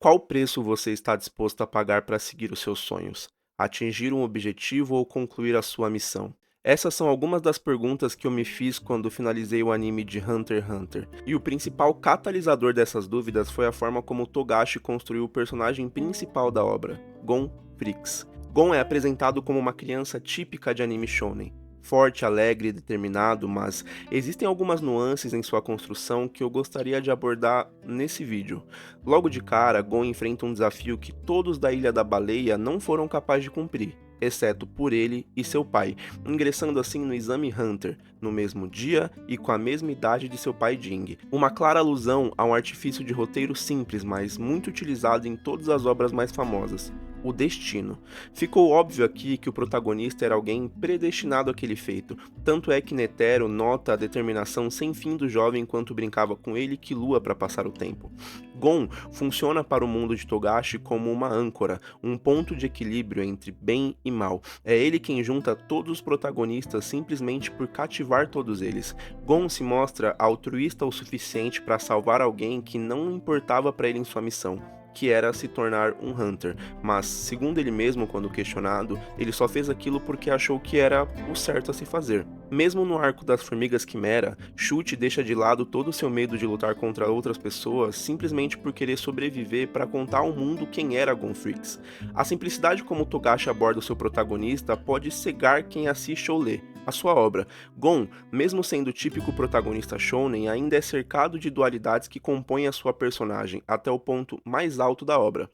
Qual preço você está disposto a pagar para seguir os seus sonhos? Atingir um objetivo ou concluir a sua missão? Essas são algumas das perguntas que eu me fiz quando finalizei o anime de Hunter x Hunter. E o principal catalisador dessas dúvidas foi a forma como Togashi construiu o personagem principal da obra, Gon Freaks. Gon é apresentado como uma criança típica de anime shonen. Forte, alegre e determinado, mas existem algumas nuances em sua construção que eu gostaria de abordar nesse vídeo. Logo de cara, Gon enfrenta um desafio que todos da Ilha da Baleia não foram capazes de cumprir, exceto por ele e seu pai, ingressando assim no Exame Hunter, no mesmo dia e com a mesma idade de seu pai Jing. Uma clara alusão a um artifício de roteiro simples, mas muito utilizado em todas as obras mais famosas: o destino. Ficou óbvio aqui que o protagonista era alguém predestinado àquele feito, tanto é que Netero nota a determinação sem fim do jovem enquanto brincava com ele e Killua para passar o tempo. Gon funciona para o mundo de Togashi como uma âncora, um ponto de equilíbrio entre bem e mal. É ele quem junta todos os protagonistas simplesmente por cativar todos eles. Gon se mostra altruísta o suficiente para salvar alguém que não importava para ele em sua missão, que era se tornar um Hunter, mas, segundo ele mesmo quando questionado, ele só fez aquilo porque achou que era o certo a se fazer. Mesmo no arco das Formigas Quimera, Chute deixa de lado todo o seu medo de lutar contra outras pessoas simplesmente por querer sobreviver para contar ao mundo quem era Gon Freaks. A simplicidade como Togashi aborda o seu protagonista pode cegar quem assiste ou lê a sua obra. Gon, mesmo sendo o típico protagonista shounen, ainda é cercado de dualidades que compõem a sua personagem, até o ponto mais alto da obra.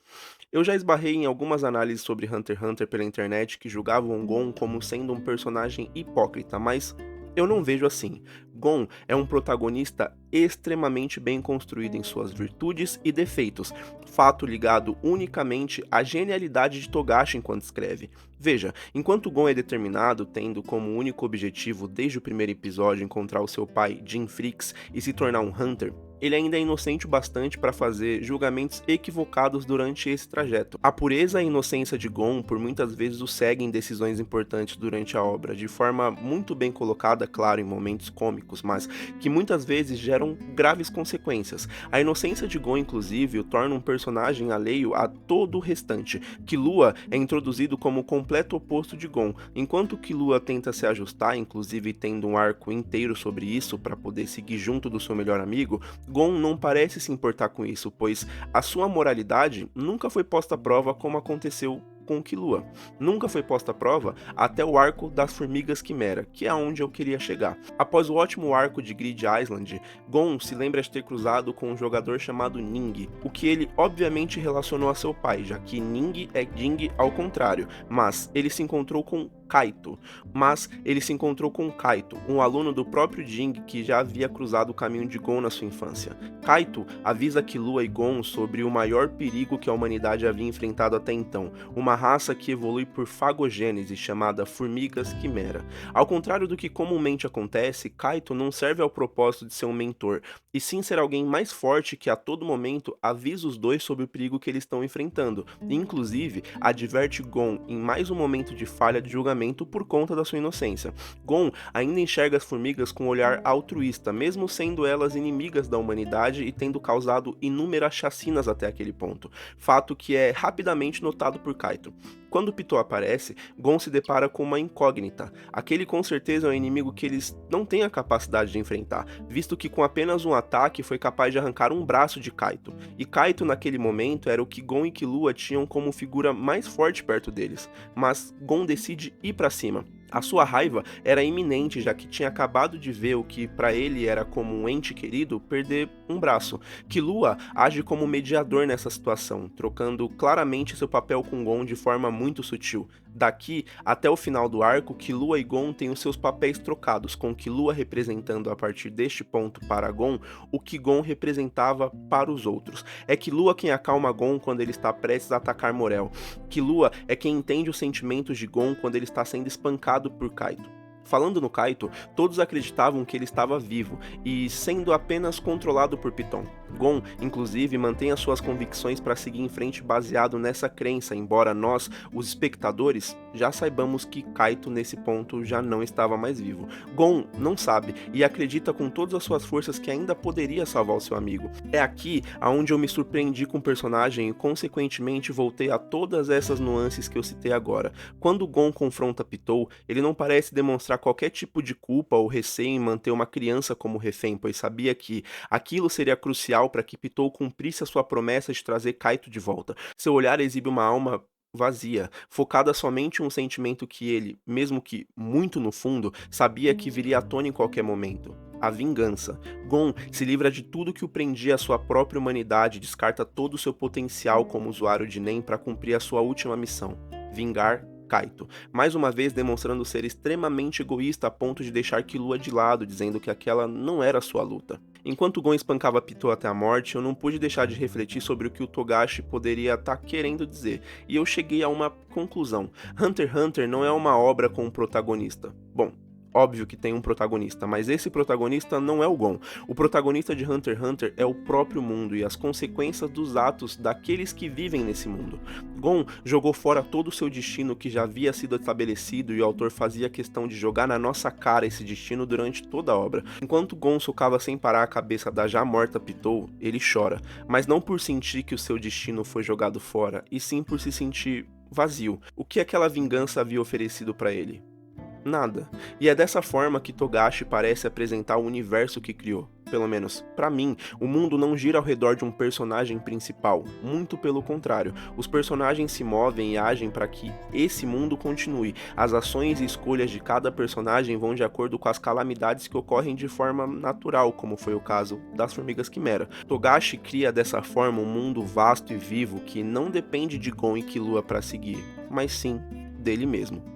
Eu já esbarrei em algumas análises sobre Hunter x Hunter pela internet que julgavam Gon como sendo um personagem hipócrita, mas eu não vejo assim. Gon é um protagonista extremamente bem construído em suas virtudes e defeitos, fato ligado unicamente à genialidade de Togashi enquanto escreve. Veja, enquanto Gon é determinado, tendo como único objetivo desde o primeiro episódio encontrar o seu pai, Jim Freaks, e se tornar um Hunter, ele ainda é inocente o bastante para fazer julgamentos equivocados durante esse trajeto. A pureza e a inocência de Gon por muitas vezes o seguem em decisões importantes durante a obra, de forma muito bem colocada, claro, em momentos cômicos, mas que muitas vezes geram graves consequências. A inocência de Gon, inclusive, o torna um personagem alheio a todo o restante. Killua é introduzido como o completo oposto de Gon, enquanto Killua tenta se ajustar, inclusive tendo um arco inteiro sobre isso para poder seguir junto do seu melhor amigo. Gon não parece se importar com isso, pois a sua moralidade nunca foi posta à prova como aconteceu com Killua. Nunca foi posta à prova até o arco das Formigas Quimera, que é onde eu queria chegar. Após o ótimo arco de Grid Island, Gon se lembra de ter cruzado com um jogador chamado Ning, o que ele obviamente relacionou a seu pai, já que Ning é Jing ao contrário, mas ele se encontrou com Kaito, um aluno do próprio Jing que já havia cruzado o caminho de Gon na sua infância. Kaito avisa Killua e Gon sobre o maior perigo que a humanidade havia enfrentado até então, uma raça que evolui por fagogênese chamada Formigas Quimera. Ao contrário do que comumente acontece, Kaito não serve ao propósito de ser um mentor, e sim ser alguém mais forte que a todo momento avisa os dois sobre o perigo que eles estão enfrentando, e inclusive adverte Gon em mais um momento de falha de julgamento por conta da sua inocência. Gon ainda enxerga as formigas com um olhar altruísta, mesmo sendo elas inimigas da humanidade e tendo causado inúmeras chacinas até aquele ponto, fato que é rapidamente notado por Kaito. Quando Pitou aparece, Gon se depara com uma incógnita. Aquele com certeza é um inimigo que eles não têm a capacidade de enfrentar, visto que com apenas um ataque foi capaz de arrancar um braço de Kaito. E Kaito naquele momento era o que Gon e Killua tinham como figura mais forte perto deles. Mas Gon decide ir pra cima. A sua raiva era iminente, já que tinha acabado de ver o que para ele era como um ente querido perder um braço. Killua age como mediador nessa situação, trocando claramente seu papel com Gon de forma muito sutil. Daqui até o final do arco, Killua e Gon têm os seus papéis trocados, com Killua representando a partir deste ponto para Gon o que Gon representava para os outros. É Killua quem acalma Gon quando ele está prestes a atacar Morel. Killua é quem entende os sentimentos de Gon quando ele está sendo espancado por Kaito. Falando no Kaito, todos acreditavam que ele estava vivo e sendo apenas controlado por Piton. Gon, inclusive, mantém as suas convicções para seguir em frente baseado nessa crença, embora nós, os espectadores, já saibamos que Kaito nesse ponto já não estava mais vivo. Gon não sabe e acredita com todas as suas forças que ainda poderia salvar o seu amigo. É aqui aonde eu me surpreendi com o personagem e consequentemente voltei a todas essas nuances que eu citei agora. Quando Gon confronta Pitou, ele não parece demonstrar qualquer tipo de culpa ou receio em manter uma criança como refém, pois sabia que aquilo seria crucial para que Pitou cumprisse a sua promessa de trazer Kaito de volta. Seu olhar exibe uma alma vazia, focada somente em um sentimento que ele, mesmo que muito no fundo, sabia que viria à tona em qualquer momento. A vingança. Gon se livra de tudo que o prendia à sua própria humanidade e descarta todo o seu potencial como usuário de Nen para cumprir a sua última missão: vingar Kaito, mais uma vez demonstrando ser extremamente egoísta a ponto de deixar Killua de lado, dizendo que aquela não era sua luta. Enquanto Gon espancava Pitou até a morte, eu não pude deixar de refletir sobre o que o Togashi poderia estar querendo dizer, e eu cheguei a uma conclusão. Hunter x Hunter não é uma obra com um protagonista. Bom, óbvio que tem um protagonista, mas esse protagonista não é o Gon. O protagonista de Hunter x Hunter é o próprio mundo e as consequências dos atos daqueles que vivem nesse mundo. Gon jogou fora todo o seu destino que já havia sido estabelecido e o autor fazia questão de jogar na nossa cara esse destino durante toda a obra. Enquanto Gon socava sem parar a cabeça da já morta Pitou, ele chora, mas não por sentir que o seu destino foi jogado fora, e sim por se sentir vazio. O que aquela vingança havia oferecido para ele? Nada. E é dessa forma que Togashi parece apresentar o universo que criou. Pelo menos, pra mim, o mundo não gira ao redor de um personagem principal, muito pelo contrário. Os personagens se movem e agem para que esse mundo continue. As ações e escolhas de cada personagem vão de acordo com as calamidades que ocorrem de forma natural, como foi o caso das Formigas Quimera. Togashi cria dessa forma um mundo vasto e vivo que não depende de Gon e Killua para seguir, mas sim dele mesmo.